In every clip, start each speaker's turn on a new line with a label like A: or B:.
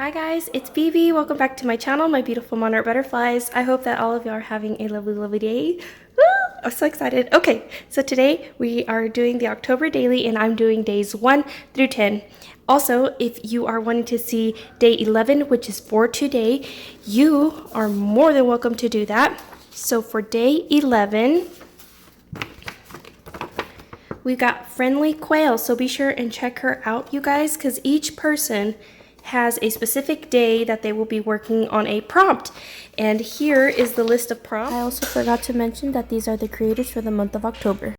A: Hi guys, it's Vivi. Welcome back to my channel, my beautiful monarch butterflies. I hope that all of you are having a lovely day. Woo! I'm so excited. Okay, so today we are doing the October daily and I'm doing days 1 through 10. Also, if you are wanting to see day 11, which is for today, you are more than welcome to do that. So for day 11, we've got Friendly Quail, so be sure and check her out, you guys, because each person has a specific day that they will be working on a prompt. And here is the list of prompts. I also forgot to mention that these are the creators for the month of October.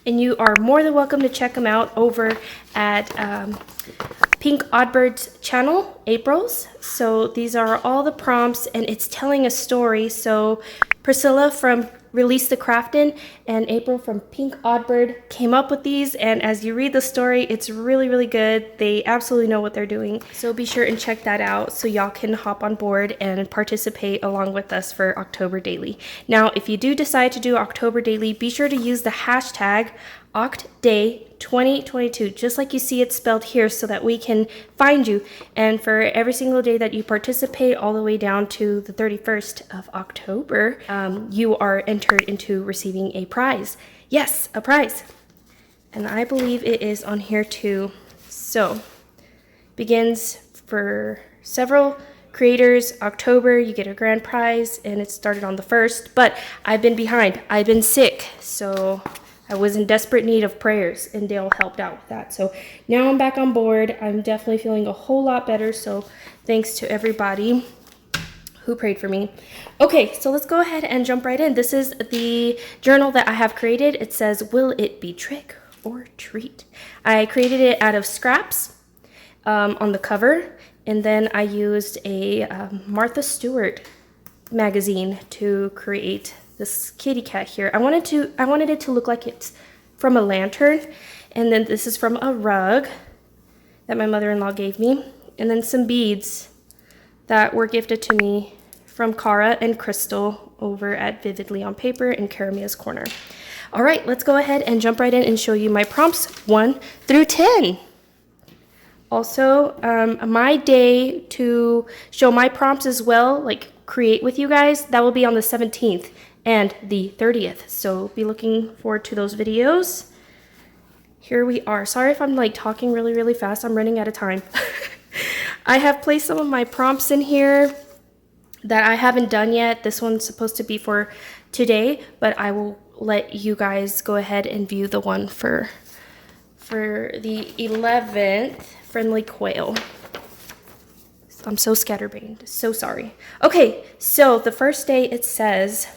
A: And you are more than welcome to check them out over at Pink Oddbird's channel, April's. So these are all the prompts and it's telling a story. So Priscilla from Release the Craftin' and April from Pink Oddbird came up with these, and as you read the story, it's really good. They absolutely know what they're doing. So be sure and check that out so y'all can hop on board and participate along with us for October Daily. Now, if you do decide to do October Daily, be sure to use the hashtag OctDay2022, just like you see it spelled here, so that we can find you. And for every single day that you participate, all the way down to the 31st of October, you are entered into receiving a prize. Yes, a prize. And I believe it is on here too. So, begins for several creators. October, you get a grand prize, and it started on the 1st. But I've been behind. I've been sick, so I was in desperate need of prayers, and Dale helped out with that. So now I'm back on board. I'm definitely feeling a whole lot better, so thanks to everybody who prayed for me. Okay, so let's go ahead and jump right in. This is the journal that I have created. It says, will it be trick or treat? I created it out of scraps on the cover, and then I used a Martha Stewart magazine to create this kitty cat here. I wanted it to look like it's from a lantern, and then this is from a rug that my mother-in-law gave me, and then some beads that were gifted to me from Cara and Crystal over at Vividly on Paper in Karamia's Corner. All right, let's go ahead and jump right in and show you my prompts 1 through 10. Also, my day to show my prompts as well, like create with you guys, that will be on the 17th and the 30th. So be looking forward to those videos. Here we are. Sorry if I'm like talking really fast. I'm running out of time. I have placed some of my prompts in here that I haven't done yet. This one's supposed to be for today, but I will let you guys go ahead and view the one for the 11th, Friendly Quail. I'm so scatterbrained, so sorry. Okay, so the first day it says,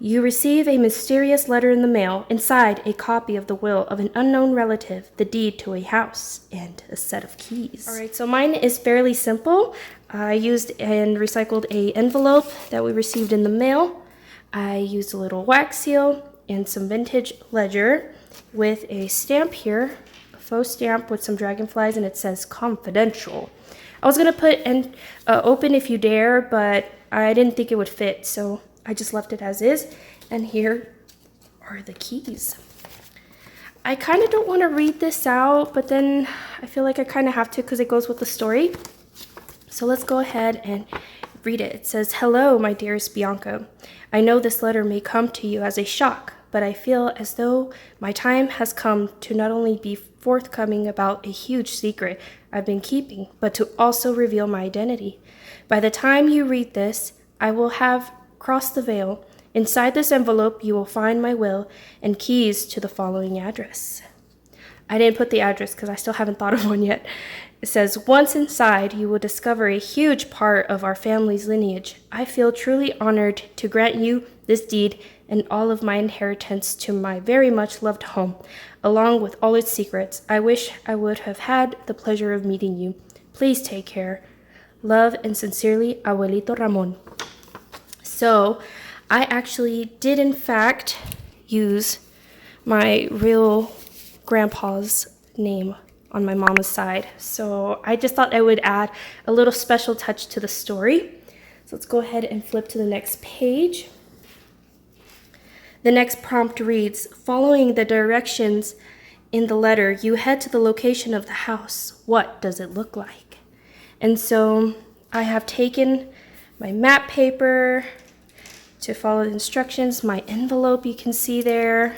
A: you receive a mysterious letter in the mail. Inside, a copy of the will of an unknown relative, the deed to a house, and a set of keys. All right, so mine is fairly simple. I used and recycled a envelope that we received in the mail. I used a little wax seal and some vintage ledger with a stamp here, a faux stamp with some dragonflies, and it says confidential. I was gonna put open if you dare, but I didn't think it would fit, so I just left it as is. And here are the keys. I kind of don't want to read this out, but then I feel like I kind of have to because it goes with the story. So let's go ahead and read it. It says, hello, my dearest Bianca. I know this letter may come to you as a shock, but I feel as though my time has come to not only be forthcoming about a huge secret I've been keeping, but to also reveal my identity. By the time you read this, I will have crossed the veil. Inside this envelope, you will find my will and keys to the following address. I didn't put the address because I still haven't thought of one yet. It says, once inside, you will discover a huge part of our family's lineage. I feel truly honored to grant you this deed and all of my inheritance to my very much loved home, along with all its secrets. I wish I would have had the pleasure of meeting you. Please take care. Love and sincerely, Abuelito Ramon. So I actually did in fact use my real grandpa's name on my mama's side. So I just thought I would add a little special touch to the story. So let's go ahead and flip to the next page. The next prompt reads, following the directions in the letter, you head to the location of the house. What does it look like? And so I have taken my map paper to follow the instructions, my envelope you can see there,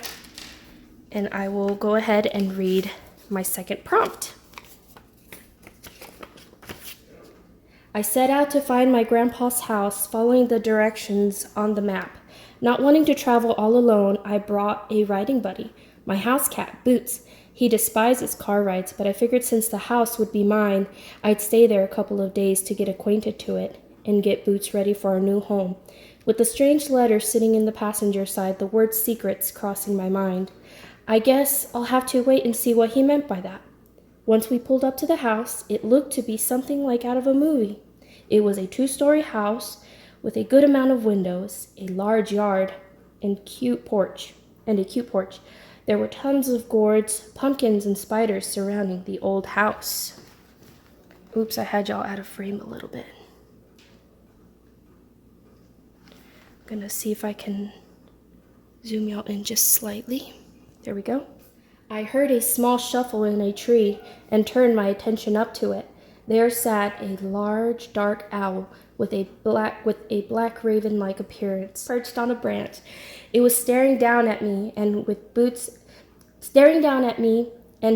A: and I will go ahead and read my second prompt. I set out to find my grandpa's house, following the directions on the map. Not wanting to travel all alone, I brought a riding buddy, my house cat, Boots. He despises car rides, but I figured since the house would be mine, I'd stay there a couple of days to get acquainted to it and get Boots ready for our new home. With the strange letter sitting in the passenger side, the word secrets crossing my mind. I guess I'll have to wait and see what he meant by that. Once we pulled up to the house, it looked to be something like out of a movie. It was a 2-story house with a good amount of windows, a large yard, and a cute porch. There were tons of gourds, pumpkins, and spiders surrounding the old house. Oops, I had y'all out of frame a little bit. I'm gonna see if I can zoom y'all in just slightly. There we go. I heard a small shuffle in a tree and turned my attention up to it. There sat a large, dark owl with a black raven-like appearance, perched on a branch. It was staring down at me and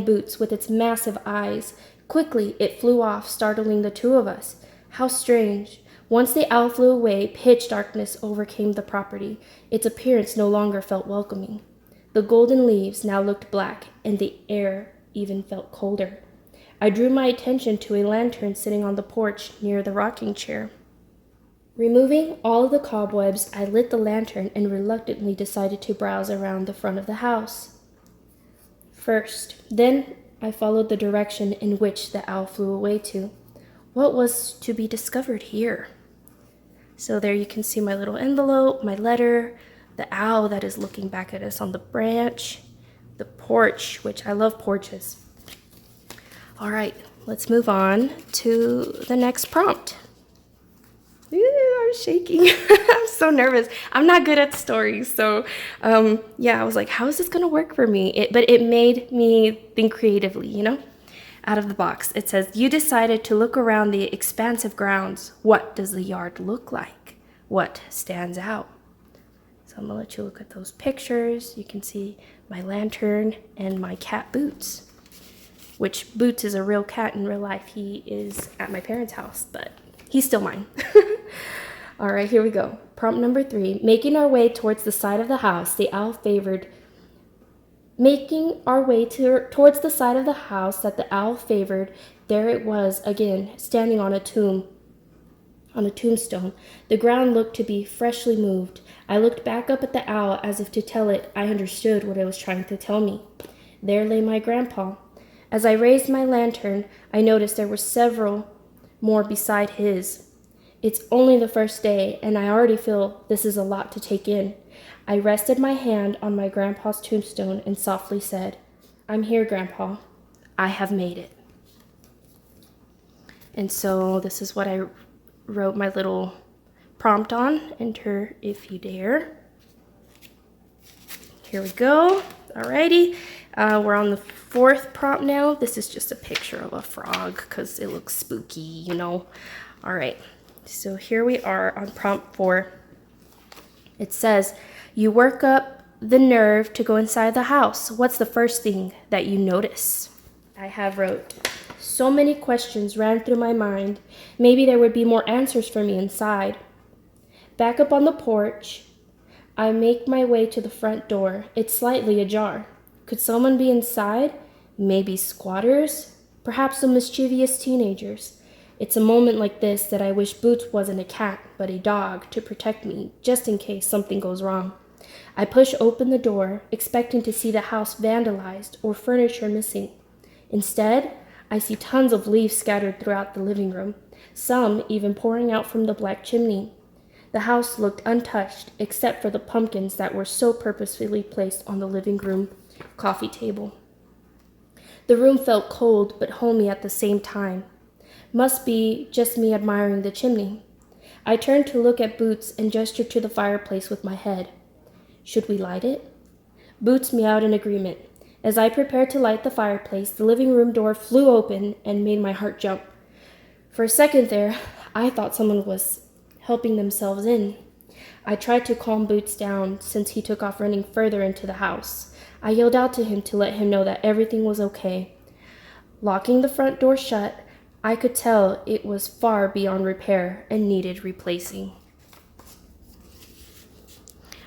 A: Boots with its massive eyes. Quickly, it flew off, startling the two of us. How strange. Once the owl flew away, pitch darkness overcame the property. Its appearance no longer felt welcoming. The golden leaves now looked black, and the air even felt colder. I drew my attention to a lantern sitting on the porch near the rocking chair. Removing all of the cobwebs, I lit the lantern and reluctantly decided to browse around the front of the house. Then I followed the direction in which the owl flew away to. What was to be discovered here? So there you can see my little envelope, my letter, the owl that is looking back at us on the branch, the porch, which I love porches. All right, let's move on to the next prompt. I'm shaking. I'm so nervous. I'm not good at stories. So I was like, how is this going to work for me? But it made me think creatively, out of the box. It says, you decided to look around the expansive grounds. What does the yard look like? What stands out? So I'm going to let you look at those pictures. You can see my lantern and my cat Boots, which Boots is a real cat in real life. He is at my parents' house, but he's still mine. All right, here we go. Prompt number 3. Making our way towards the side of the house, the owl favored. Making our way towards the side of the house that the owl favored, there it was again, standing on a tombstone. The ground looked to be freshly moved. I looked back up at the owl as if to tell it I understood what it was trying to tell me. There lay my grandpa. As I raised my lantern, I noticed there were several more beside his. It's only the first day, and I already feel this is a lot to take in. I rested my hand on my grandpa's tombstone and softly said, I'm here, Grandpa. I have made it. And so this is what I wrote my little prompt on. Enter if you dare. Here we go. Alrighty. We're on the 4th prompt now. This is just a picture of a frog because it looks spooky, All right. So here we are on prompt 4. It says, you work up the nerve to go inside the house. What's the first thing that you notice? I have wrote, so many questions ran through my mind. Maybe there would be more answers for me inside. Back up on the porch, I make my way to the front door. It's slightly ajar. Could someone be inside? Maybe squatters? Perhaps some mischievous teenagers. It's a moment like this that I wish Boots wasn't a cat, but a dog, to protect me, just in case something goes wrong. I push open the door, expecting to see the house vandalized or furniture missing. Instead, I see tons of leaves scattered throughout the living room, some even pouring out from the black chimney. The house looked untouched, except for the pumpkins that were so purposefully placed on the living room coffee table. The room felt cold but homey at the same time. Must be just me admiring the chimney. I turned to look at Boots and gestured to the fireplace with my head. Should we light it? Boots meowed in agreement. As I prepared to light the fireplace, the living room door flew open and made my heart jump. For a second there, I thought someone was helping themselves in. I tried to calm Boots down since he took off running further into the house. I yelled out to him to let him know that everything was okay. Locking the front door shut, I could tell it was far beyond repair and needed replacing.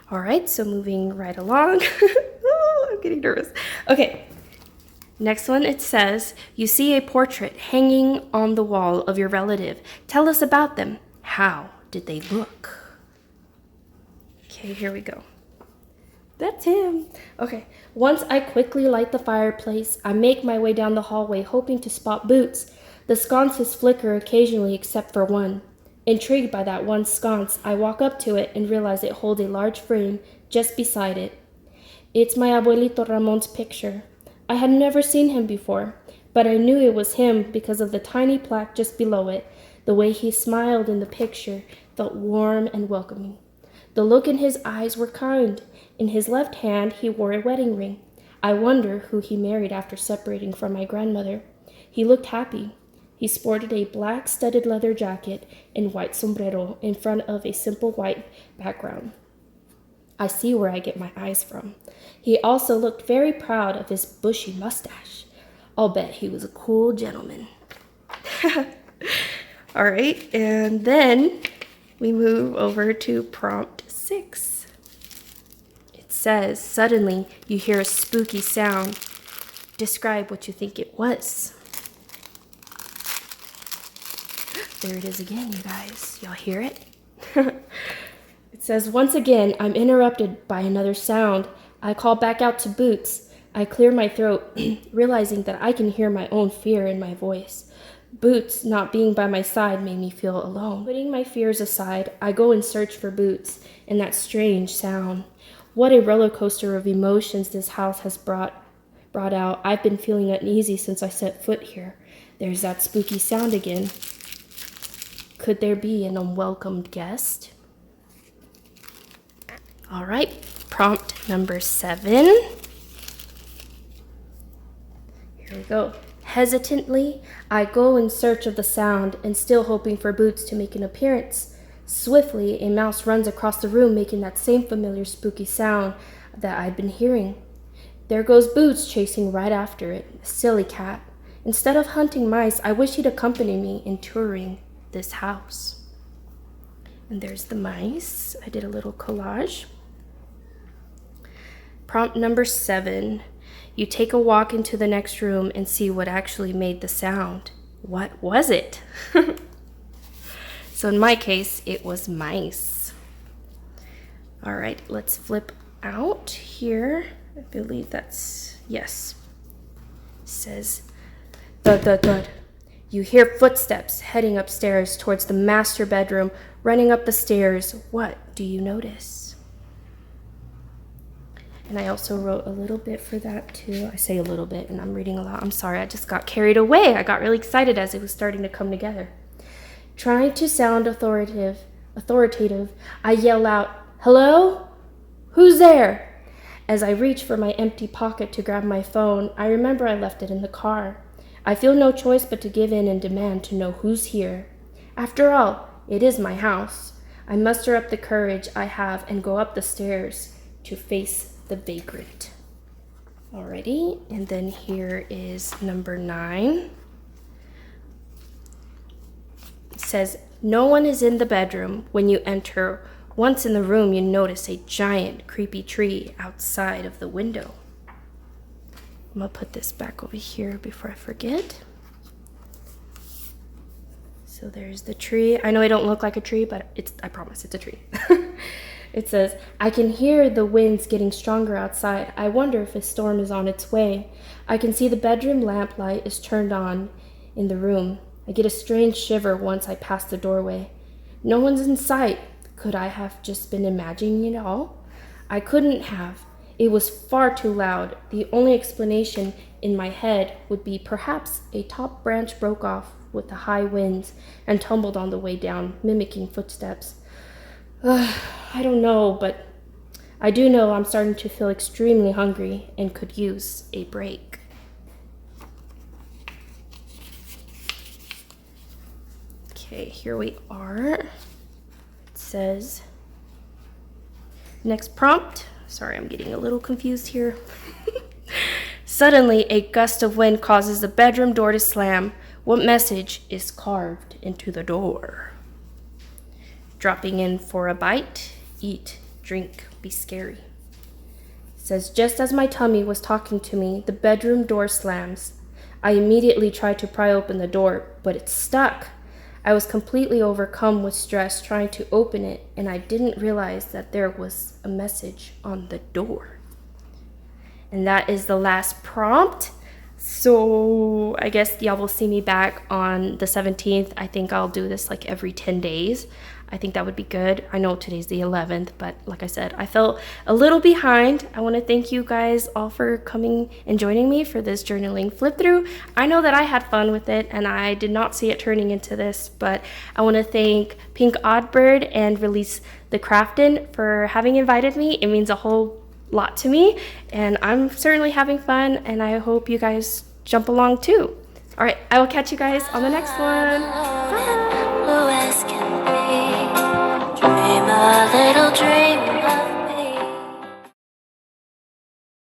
A: All right, so moving right along. Oh, I'm getting nervous. Okay, next one, it says, you see a portrait hanging on the wall of your relative. Tell us about them. How did they look? Okay, here we go. That's him. Okay, once I quickly light the fireplace, I make my way down the hallway hoping to spot Boots. The sconces flicker occasionally except for one. Intrigued by that one sconce, I walk up to it and realize it holds a large frame just beside it. It's my abuelito Ramon's picture. I had never seen him before, but I knew it was him because of the tiny plaque just below it. The way he smiled in the picture felt warm and welcoming. The look in his eyes were kind. In his left hand, he wore a wedding ring. I wonder who he married after separating from my grandmother. He looked happy. He sported a black studded leather jacket and white sombrero in front of a simple white background. I see where I get my eyes from. He also looked very proud of his bushy mustache. I'll bet he was a cool gentleman. All right, and then we move over to prompt 6. It says, suddenly you hear a spooky sound. Describe what you think it was. There it is again, you guys. Y'all hear it? It says, once again, I'm interrupted by another sound. I call back out to Boots. I clear my throat, realizing that I can hear my own fear in my voice. Boots not being by my side made me feel alone. Putting my fears aside, I go and search for Boots and that strange sound. What a roller coaster of emotions this house has brought out. I've been feeling uneasy since I set foot here. There's that spooky sound again. Could there be an unwelcomed guest? All right, prompt number 7. Here we go. Hesitantly, I go in search of the sound and still hoping for Boots to make an appearance. Swiftly, a mouse runs across the room, making that same familiar spooky sound that I'd been hearing. There goes Boots chasing right after it. Silly cat. Instead of hunting mice, I wish he'd accompany me in touring this house. And there's the mice. I did a little collage. Prompt number 7. You take a walk into the next room and see what actually made the sound. What was it? So in my case, it was mice. All right, let's flip out here. I believe that's, yes. It says, thud, thud, thud. You hear footsteps heading upstairs towards the master bedroom, running up the stairs. What do you notice? And I also wrote a little bit for that too. I say a little bit and I'm reading a lot. I'm sorry, I just got carried away. I got really excited as it was starting to come together. Trying to sound authoritative, I yell out, "Hello? Who's there?" As I reach for my empty pocket to grab my phone, I remember I left it in the car. I feel no choice but to give in and demand to know who's here. After all, it is my house. I muster up the courage I have and go up the stairs to face the vagrant. Alrighty, and then here is number 9. It says, no one is in the bedroom when you enter. Once in the room, you notice a giant, creepy tree outside of the window. I'm gonna put this back over here before I forget. So there's the tree. I know I don't look like a tree, but I promise it's a tree. It says, I can hear the winds getting stronger outside. I wonder if a storm is on its way. I can see the bedroom lamp light is turned on in the room. I get a strange shiver once I pass the doorway. No one's in sight. Could I have just been imagining it all? I couldn't have. It was far too loud. The only explanation in my head would be perhaps a top branch broke off with the high winds and tumbled on the way down, mimicking footsteps. I don't know, but I do know I'm starting to feel extremely hungry and could use a break. Okay, here we are. It says, next prompt. Sorry, I'm getting a little confused here. Suddenly, a gust of wind causes the bedroom door to slam. What message is carved into the door? Dropping in for a bite, eat, drink, be scary. It says, just as my tummy was talking to me, the bedroom door slams. I immediately tried to pry open the door, but it's stuck. I was completely overcome with stress trying to open it, and I didn't realize that there was a message on the door. And that is the last prompt. So I guess y'all will see me back on the 17th. I think I'll do this like every 10 days. I think that would be good. I know today's the 11th, but like I said, I felt a little behind. I want to thank you guys all for coming and joining me for this journaling flip through. I know that I had fun with it and I did not see it turning into this, but I want to thank Pink Oddbird and Release the Craftin for having invited me. It means a whole lot to me, and I'm certainly having fun, and I hope you guys jump along too. All right, I will catch you guys on the next one. Bye.